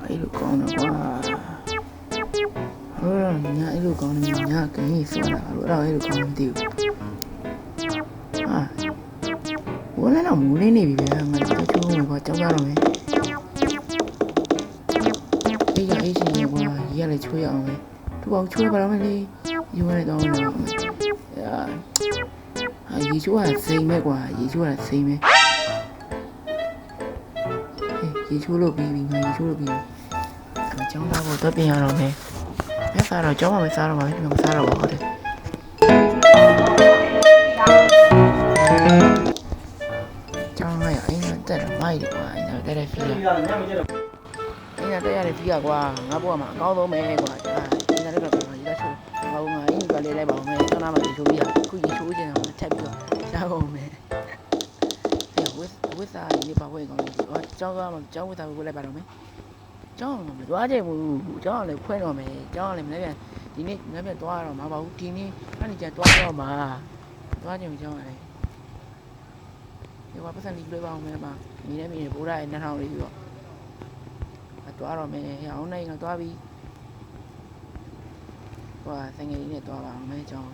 အဲ့လိုကောင်းတော့ကွာဟိုညာအဲ့လိုကောင်းနေညာကင်းဆိုတာအဲ့လိုကောင်းမသိဘူးဝလည်းတော့မူးလေးနေပြီဗျာငါတို့ချိုးမယ်ကွာကြောက်ရတော့မယ်အေးရအေးရှင်ကွာရရလေချိုးရအောင်လေသူ့အောင်ချိုးပါတော့မယ်လေယူရတော့မယ်ရေချိုးရစိမ့်မဲ့ကွာရေချိုးရစိမ့်မဲ့ရေချိုးလို့ပြီးပြီငါရေချိုးလို့ပြီးပြီကျောင်းသားကိုတော့ပြင်ရတော့မယ်မစားတော့ကျောင်းမှာမစားတော့ပါဘူးမစားတော့ပါဟုတ်တယ်ကျောင်းရအိမ်မှာတက်တော့မိုက်တယ်ကွာအိမ်မှာတက်တဲ့ဖီးအိမ်မှာတက်ရတဲ့ဖီးကွာငါဘွားမှာအကောင်းဆုံးပဲကွာအိမ်မှာတော့ရေချိုးငါကအိမ်ကလေးလိုက်ပါအောင်မယ်ကျောင်းသားမှာရေချိုးပြီးရခုရေချိုးချင်တာထပ်ပြီးတော့စားအောင်မယ်ဝစ်စားရေးပါဝဲကောင်းတယ်ကျောင်းသားမှာကျောင်းဝစ်စားကိုလိုက်ပါတော့မယ်ကျောင်းမသွားကြဘူးကျောင်းလည်းခွဲတော့မယ်ကျောင်းလည်းမနေ့ပြန်ဒီနေ့မနေ့ပြန်သွားတော့မှာပါဘူးဒီနေ့အဲ့ဒီကျသွားတော့မှာသွားကြပြီကျောင်းလည်းဒီကပတ်စံလေးလွှဲပါအောင်မယ်မှာမိနေဘိုးရရဲ့2000လေးပြီးတော့သွားတော့မယ်အောင်နိုင်ကသွားပြီဟိုဆိုင်ငယ်လေးနဲ့သွားပါအောင်မယ်ကျောင်း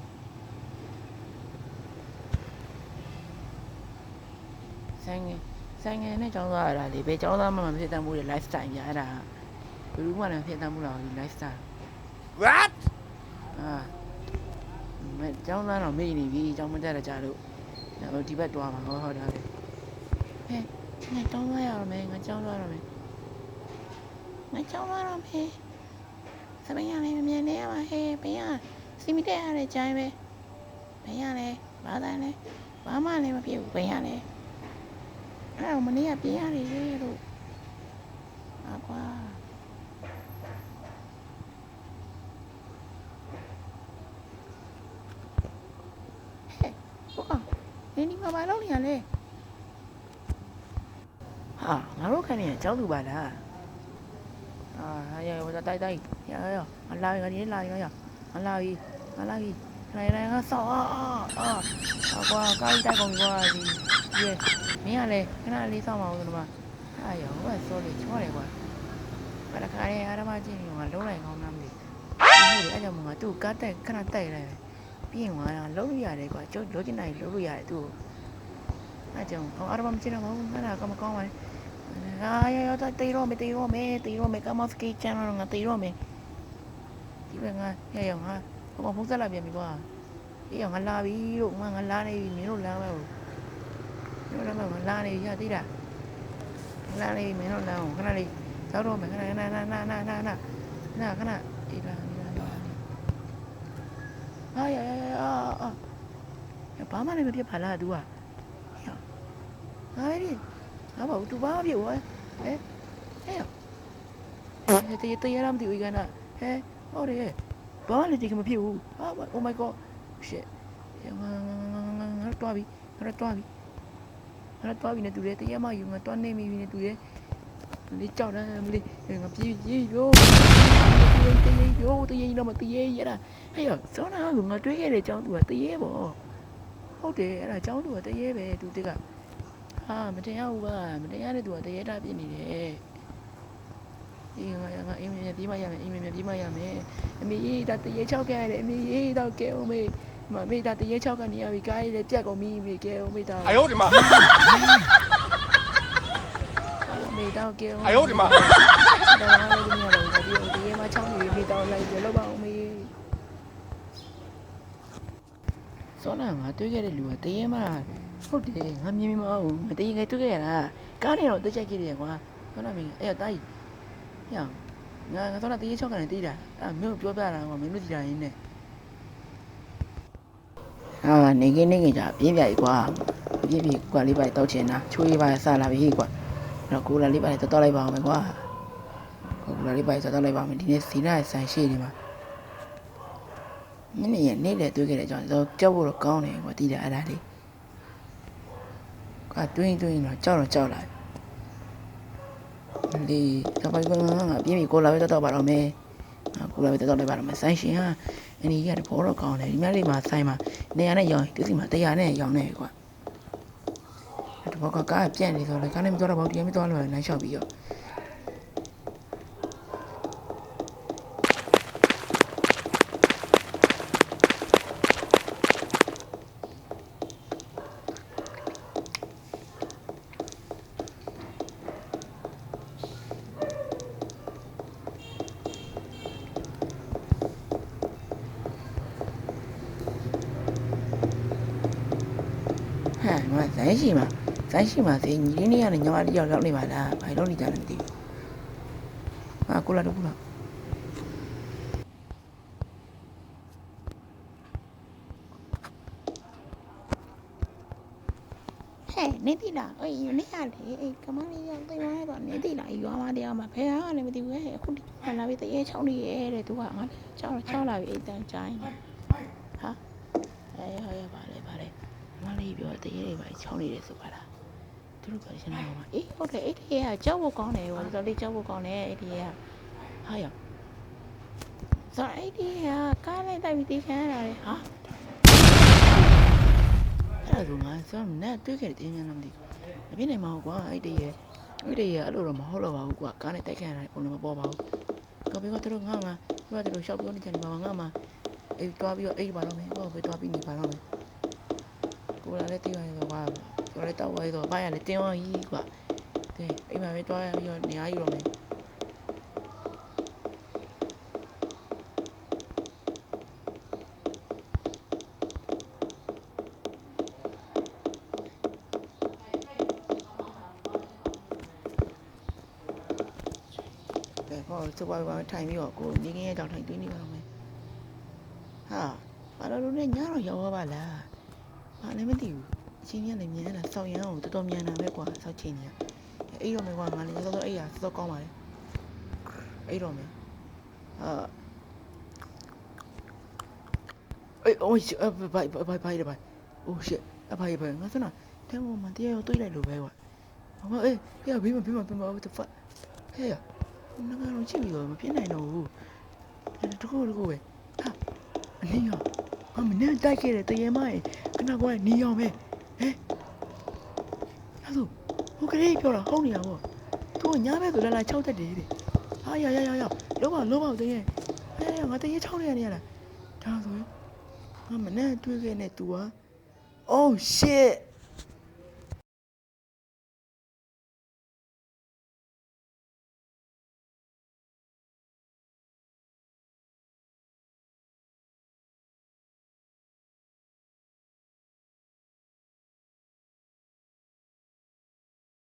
ဆိုင်ငယ်နဲ့ကျောင်းသားရတာလေဘယ်ကျောင်းသားမှမဖြစ်တတ်ဘူးလေ lifestyle ပြအဲ့ဒါဘယ်လိုမှလည်းဖြစ်တတ်ဘူးလားဒီ lifestyle what မဲကျောင်းသားတော့မေ့နေပြီကျောင်းမတက်ရကြလို့ဒီဘက်တွားမှာဟုတ်တယ်ဟဲ့ငါကျောင်းသားရအောင်မယ်ငါကျောင်းသားရအောင်မယ်ငါကျောင်းသားရအောင်မယ်စပင်းရလည်းမမြင်နေရပါဟဲ့ဘယ်ရစီမီတက်ရတဲ့ကြိုင်းပဲဘယ်ရလဲဘာသာလဲဘာမှလည်းမဖြစ်ဘူးဘယ်ရလဲအဲ့တော့မနေ့ကပြင်ရတယ်လို့ကွာဟဲ့ကွာဒီမှာဘာလုပ်နေရလဲငါတို့ခဏနေကြောက်သူပါလားဟဲ့တိုက်ရမလာရင်ဒီလာရင်မလာပြီနိုင်ကဆောက်ကွာကားတိုက်ကုန်ကွာဒီမင်းကလည်းခဏလေးစောင့်ပါဦးဆိုတော့ရောဟိုကစောလေးချောတယ်ကွာဘာတခါရဲအားမချင်းကလုံးလိုက်ကောင်းမှမသိဘူးအဲ့ကြောင့်ငါသူ့ကားတိုက်ခဏတိုက်လိုက်ပြီးရင်ငါလုံးလို့ရတယ်ကွာကျုပ်လိုချင်တိုင်းလုံးလို့ရတယ်သူ့အဲ့ကြောင့်အားမချင်းတော့မဟုတ်ငါကမကောင်းပါနဲ့ရောတေးရောမယ်ကမစကီချန်တော့ငါတေးရောမယ်ဒီဘက်ကရောငါဘာဖုန်းဆက်လာပြန်ပြီကွာအေးငါလာပြီလို့ငါလာနေပြီမင်းတို့လာမယ်တို့လည်းမလာနေရသေးတာလာနေမင်းတို့လာအောင်ခဏလေးကြောက်တော့မယ်ခဏနာခဏဒီလာဘာမှလည်းမဖြစ်ပါလား तू อ่ะဟာဒီငါဘာ तू ဘာဖြစ်ဝဲတေးရမ်းတူရနာဟုတ်တယ်ဘာလည်းဒီကမဖြစ်ဘူးoh my god shit ငါတော့ပြီနဲ့တူတယ်တရားမယူငါတွားနေမိပြီနဲ့တူတယ်လေးကြောက်တယ်မလေးငါပြေးရောတရေတော့မတရေရတာဟဲ့စောနာကငါတွေးခဲ့တဲ့ကျောင်းသူကတရေပေါ့ဟုတ်တယ်အဲ့ဒါကျောင်းသူကတရေပဲသူတက်ကမတင်ရဘူးမတင်ရတဲ့သူကတရေတာပြစ်နေတယ်အေးငါအိမ်မြေပြေးမရမယ်အမေကြီးဒါတရေချောက်ခဲ့ရတယ်အမေကြီးတော့ကဲအောင်မေမေဒါတရေချောက်ကနေရပြီကားလေးပြက်ကုန်ပြီမေကဲအောင်မေဒါ哎呦我的妈မေတော့ကဲအောင်哎呦我的妈ဒါလည်းဒီနေ့တော့ဒီရေမှာချောင်းနေပြီတော့လိုက်ပြလောက်ပါအောင်မေစောနာငါတွေ့ခဲ့တဲ့လူကတရေမှာဟုတ်တယ်ငါမြင်မအောင်မတရေငယ်တွေ့ခဲ့ရတာကားနေတော့တက်ချိုက်ခဲ့တယ်ကွာစောနာမင်းအဲ့တာကြီးဟဲ့ငါစောနာတရေချောက်ကနေတီးတာအဲ့မင်းပြောပြတာကွာမင်းတို့တီးတာရင်းနဲ့နေကင်းကြပြင်းပြကြီးကွာကွာလေးပါတောက်ချင်တာချိုးရေးပါစလာပြီကွာတော့ကိုလာလေးပါတောက်လိုက်ပါအောင်မယ်ကွာကိုလာလေးပါတောက်လိုက်ပါမယ်ဒီနေ့စီနာဆိုင်ရှိနေမှာမင်းနေနေတဲ့တွေ့ခဲ့တဲ့အကြောင်းတော့ကြောက်ဖို့တော့ကောင်းတယ်ကွာတီးတယ်အဲ့ဒါလေးကွာတွင်းတော့ကြောက်လာဒီကပိုင်ကငါပြင်းပြီကိုလာပဲတောက်ပါတော့မယ်ကိုလာပဲတောက်လိုက်ပါတော့မယ်ဆိုင်ရှင်ဟာအနီးရတဲ့ဘောတော့ကောင်းတယ်ဒီများလေးမှာဆိုင်မှာနေရာနဲ့ရောင်းသူစီမှာ100နဲ့ရောင်းနေကွာတ ဘောကကားပြန့်နေဆိုတော့ကားနဲ့မသွားတော့ဘာပြန်မသွားလို့နိုင်လျှောက်ပြီးရောဟဲ့မဆိုင်ရှိမှာစေညီလေးနေရနေညီမလေးရောက်နေပါလားဘာလို့နေကြလဲမသိဘူးဟာကိုလာတော့ဘူးလားဟဲ့နေတိလားအေးနေရလေအေးကမလေးရောက်သိမ်းသွားတော့နေတိလားရွာမတရားမှာဖဲဟာလည်းမသိဘူးဟဲ့အခုဒီမှလာပြီးတရေချောင်းနေရဲတဲ့သူကငါချောင်းလာပြီးအိမ်တန်းချိုင်းဟာအေးဟောရပါလေမလေးပြောတရေတွေပါချောင်းနေတယ်ဆိုပါလားသူတို့ကရှင်းနေမှာအေးဟုတ်တယ်အဲ့ဒီကကြောက်ဖို့ကောင်းတယ်ဟိုတော်လေးကြောက်ဖို့ကောင်းတယ်အဲ့ဒီကဟာရဆိုအဲ့ဒီကကားလိုက်တိုက်ပြီးတီးခံရတာလေဟာအဲ့ဒါကငါစောနဲ့တွေ့ခဲ့တဲ့ညနေမသိဘူးအပြင်းနေမှာကွာအဲ့ဒီရဲ့အဲ့လိုတော့မဟုတ်တော့ပါဘူးကွာကားနဲ့တိုက်ခံရတာပုံလည်းမပေါ်ပါဘူးကဘေကသူတို့ငါတို့ရှောက်ပြောနေကြတယ်ပါငါမှအေးတွားပြီးတော့အေးပါတော့မယ်ဟောပဲတွားပြီးနေပါတော့မယ်ကိုလာလည်းတီးရတော့ကွာကိုလည်းတောက်ဝဲတော့ဘာရလဲတင်းဝကြီးကွာကဲအိမ်မှာပဲတွားပြီးတော့နေရာယူတော့မယ်ဟောစပွားထိုင်ပြီးတော့ကိုနေငယ်ကြောင်ထိုင်သွင်းနေပါတော့မယ်ဟာဘာလို့လဲညတော့ရောက်ပါလားဘာလည်းမသိဘူးအချင်းကြီးလည်းမြင်ရတာစောက်ရအောင်တော်တော်မြန်တာပဲကွာစောက်ချင်းကြီးအဲ့တော့မယ်ကွာငါလည်းစောစောအဲ့ရစောကောင်းပါလေအဲ့တော့မယ်ဟာအေးအိုးဘိုင်အိုးရှစ်အဖိုင်ငါစနာတဲမမတရားရောတွေးလိုက်လို့ပဲကွာဟောအေးပြဘေးမ what the fuck ဟဲ့ငါကတော့ချစ်ပြီးတော့မဖြစ်နိုင်တော့ဘူးတကူပဲဟာအနည်းရောငါမနဲ့တိုက်ခဲ့တယ်တရေမရင်ခဏကွာနီအောင်ပဲဟဲ့အဲ့ဆိုဟိုကလေးပြောတာဟုတ်နေရပေါ့သူကညားပဲဆိုလာ6တက်တယ်တဲ့ဟာရလောပါတရေဟဲ့ငါတရေ6နေရလားဒါဆိုငါမနဲ့တွေ့ခဲ့နဲ့ तू อ่ะ oh shit